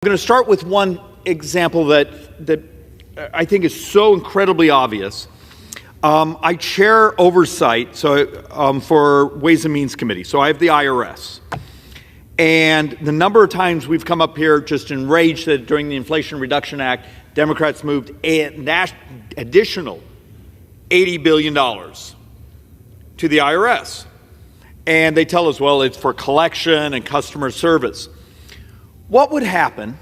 I'm going to start with one example that I think is so incredibly obvious. I chair oversight for Ways and Means Committee, so I have the IRS. And the number of times we've come up here just enraged that during the Inflation Reduction Act, Democrats moved an additional $80 billion to the IRS. And they tell us, well, it's for collection and customer service. What would happen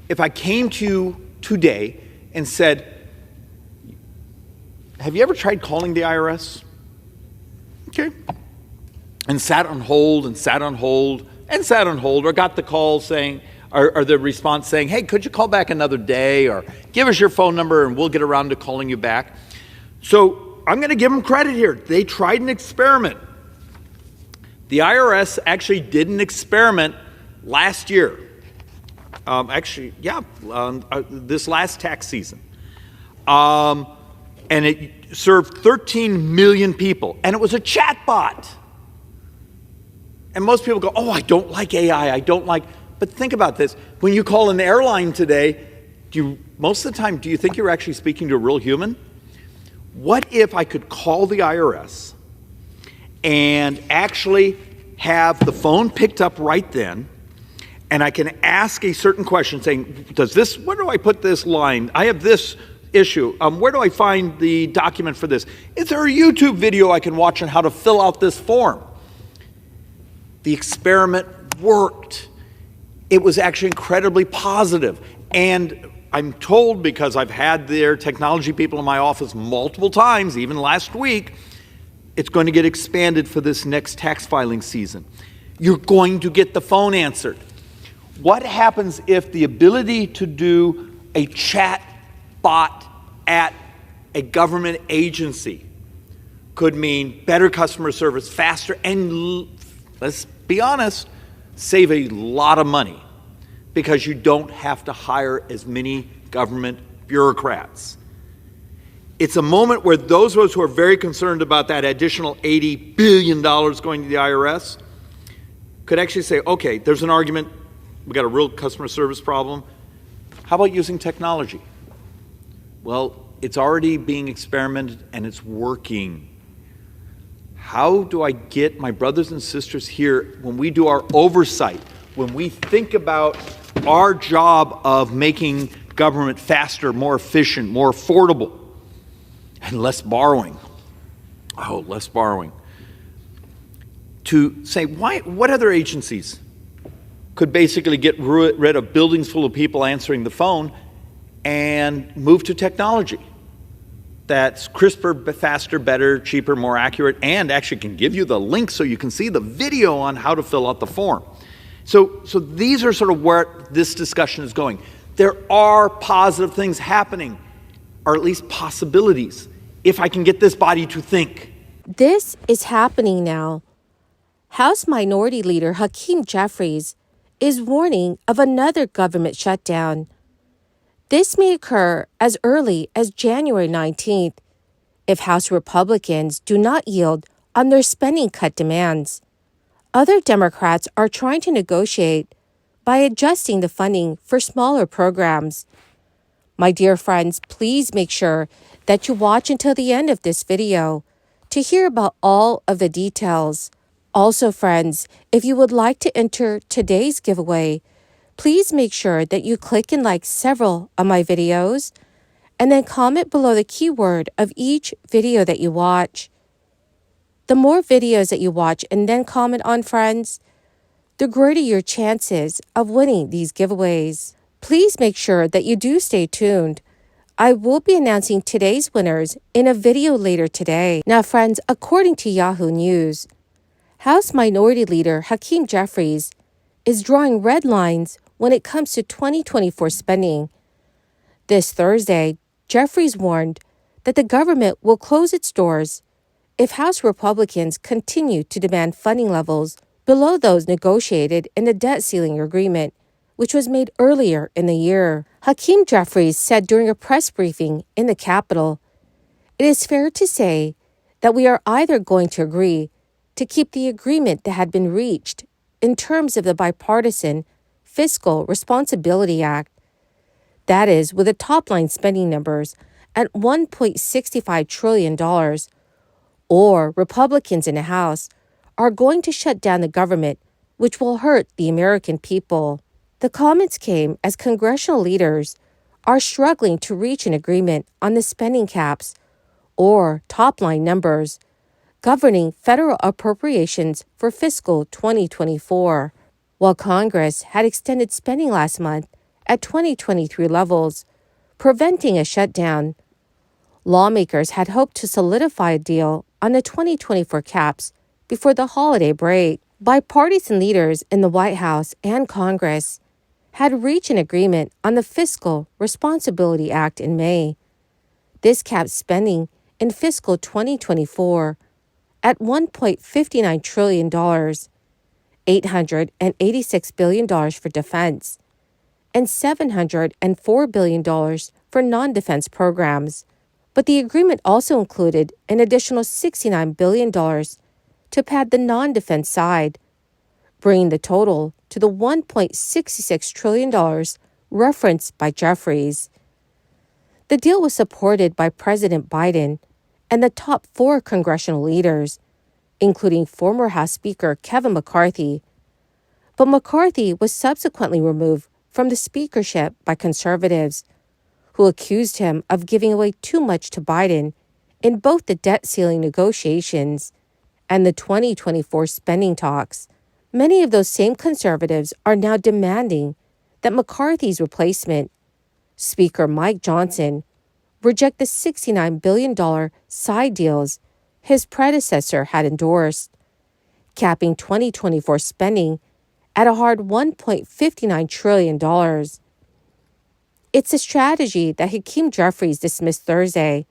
if I came to you today and said, have you ever tried calling the IRS? Okay. And sat on hold and sat on hold and sat on hold, or got the call saying, or the response saying, hey, could you call back another day, or give us your phone number and we'll get around to calling you back. So I'm going to give them credit here. They tried an experiment. The IRS actually did an experiment last year. This last tax season. And it served 13 million people. And it was a chat bot. And most people go, oh, I don't like AI. But think about this. When you call an airline today, most of the time, do you think you're actually speaking to a real human? What if I could call the IRS and actually have the phone picked up right then, and I can ask a certain question saying, where do I put this line? I have this issue. Where do I find the document for this? Is there a YouTube video I can watch on how to fill out this form? The experiment worked. It was actually incredibly positive. And I'm told, because I've had their technology people in my office multiple times, even last week, it's going to get expanded for this next tax filing season. You're going to get the phone answered. What happens if the ability to do a chat bot at a government agency could mean better customer service, faster, and let's be honest, save a lot of money, because you don't have to hire as many government bureaucrats. It's a moment where those of us who are very concerned about that additional $80 billion going to the IRS could actually say, okay, there's an argument, we got a real customer service problem. How about using technology? Well, it's already being experimented and it's working. How do I get my brothers and sisters here when we do our oversight, when we think about our job of making government faster, more efficient, more affordable, and less borrowing? Less borrowing. To say, what other agencies could basically get rid of buildings full of people answering the phone and move to technology that's crisper, faster, better, cheaper, more accurate, and actually can give you the link so you can see the video on how to fill out the form. So these are sort of where this discussion is going. There are positive things happening, or at least possibilities, if I can get this body to think. This is happening now. House Minority Leader Hakeem Jeffries is warning of another government shutdown. This may occur as early as January 19th if House Republicans do not yield on their spending cut demands. Other Democrats are trying to negotiate by adjusting the funding for smaller programs. My dear friends, please make sure that you watch until the end of this video to hear about all of the details. Also, friends, if you would like to enter today's giveaway, please make sure that you click and like several of my videos and then comment below the keyword of each video that you watch. The more videos that you watch and then comment on, friends, the greater your chances of winning these giveaways. Please make sure that you do stay tuned. I will be announcing today's winners in a video later today. Now, friends, according to Yahoo News, House Minority Leader Hakeem Jeffries is drawing red lines when it comes to 2024 spending. This Thursday, Jeffries warned that the government will close its doors if House Republicans continue to demand funding levels below those negotiated in the debt ceiling agreement, which was made earlier in the year. Hakeem Jeffries said during a press briefing in the Capitol, "It is fair to say that we are either going to agree to keep the agreement that had been reached in terms of the bipartisan Fiscal Responsibility Act. That is, with the top-line spending numbers at $1.65 trillion, or Republicans in the House are going to shut down the government, which will hurt the American people. The comments came as congressional leaders are struggling to reach an agreement on the spending caps, or top-line numbers, governing federal appropriations for fiscal 2024. While Congress had extended spending last month at 2023 levels, preventing a shutdown, lawmakers had hoped to solidify a deal on the 2024 caps before the holiday break. Bipartisan leaders in the White House and Congress had reached an agreement on the Fiscal Responsibility Act in May. This caps spending in fiscal 2024 at $1.59 trillion, $886 billion for defense, and $704 billion for non-defense programs. But the agreement also included an additional $69 billion to pad the non-defense side, bringing the total to the $1.66 trillion referenced by Jeffries. The deal was supported by President Biden and the top 4 congressional leaders, including former House Speaker Kevin McCarthy. But McCarthy was subsequently removed from the speakership by conservatives, who accused him of giving away too much to Biden in both the debt ceiling negotiations and the 2024 spending talks. Many of those same conservatives are now demanding that McCarthy's replacement, Speaker Mike Johnson, reject the $69 billion side deals his predecessor had endorsed, capping 2024 spending at a hard $1.59 trillion. It's a strategy that Hakeem Jeffries dismissed Thursday,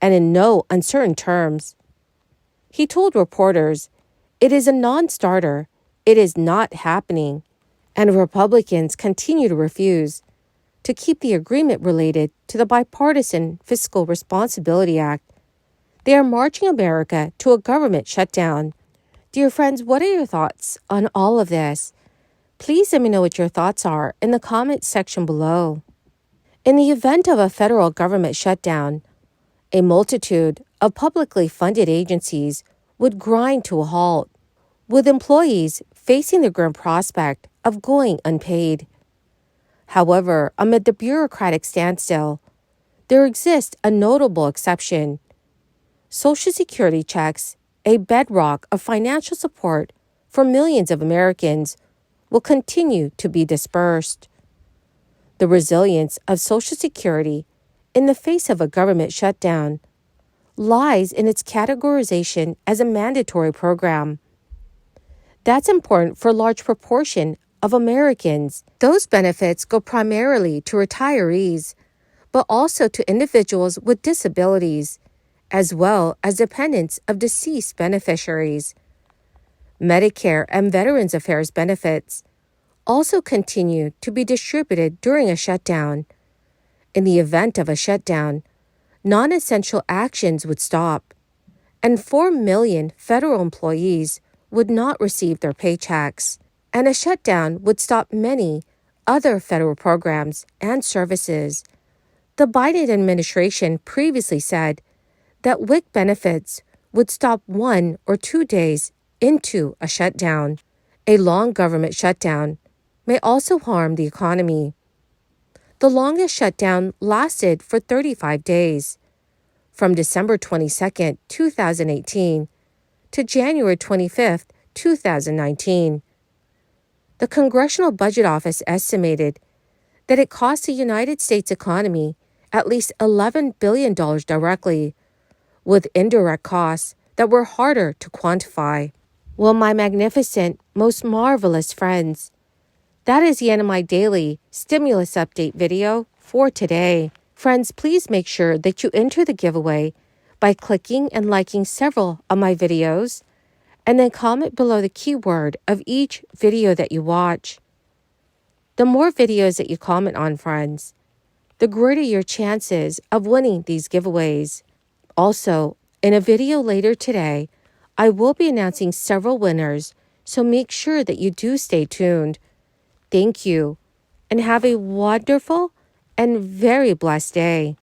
and in no uncertain terms. He told reporters, "It is a non-starter. It is not happening." And Republicans continue to refuse to keep the agreement related to the bipartisan Fiscal Responsibility Act. They are marching America to a government shutdown. Dear friends, what are your thoughts on all of this? Please let me know what your thoughts are in the comments section below. In the event of a federal government shutdown, a multitude of publicly funded agencies would grind to a halt, with employees facing the grim prospect of going unpaid. However, amid the bureaucratic standstill, there exists a notable exception. Social Security checks, a bedrock of financial support for millions of Americans, will continue to be dispersed. The resilience of Social Security in the face of a government shutdown lies in its categorization as a mandatory program. That's important for a large proportion of Americans. Those benefits go primarily to retirees, but also to individuals with disabilities, as well as dependents of deceased beneficiaries. Medicare and Veterans Affairs benefits also continue to be distributed during a shutdown. In the event of a shutdown, non-essential actions would stop, and 4 million federal employees would not receive their paychecks, and a shutdown would stop many other federal programs and services. The Biden administration previously said that WIC benefits would stop 1 or 2 days into a shutdown. A long government shutdown may also harm the economy. The longest shutdown lasted for 35 days, from December 22, 2018 to January 25, 2019. The Congressional Budget Office estimated that it cost the United States economy at least $11 billion directly, with indirect costs that were harder to quantify. Well, my magnificent, most marvelous friends, that is the end of my daily stimulus update video for today. Friends, please make sure that you enter the giveaway by clicking and liking several of my videos, and then comment below the keyword of each video that you watch. The more videos that you comment on, friends, the greater your chances of winning these giveaways. Also, in a video later today, I will be announcing several winners, so make sure that you do stay tuned. Thank you, and have a wonderful and very blessed day.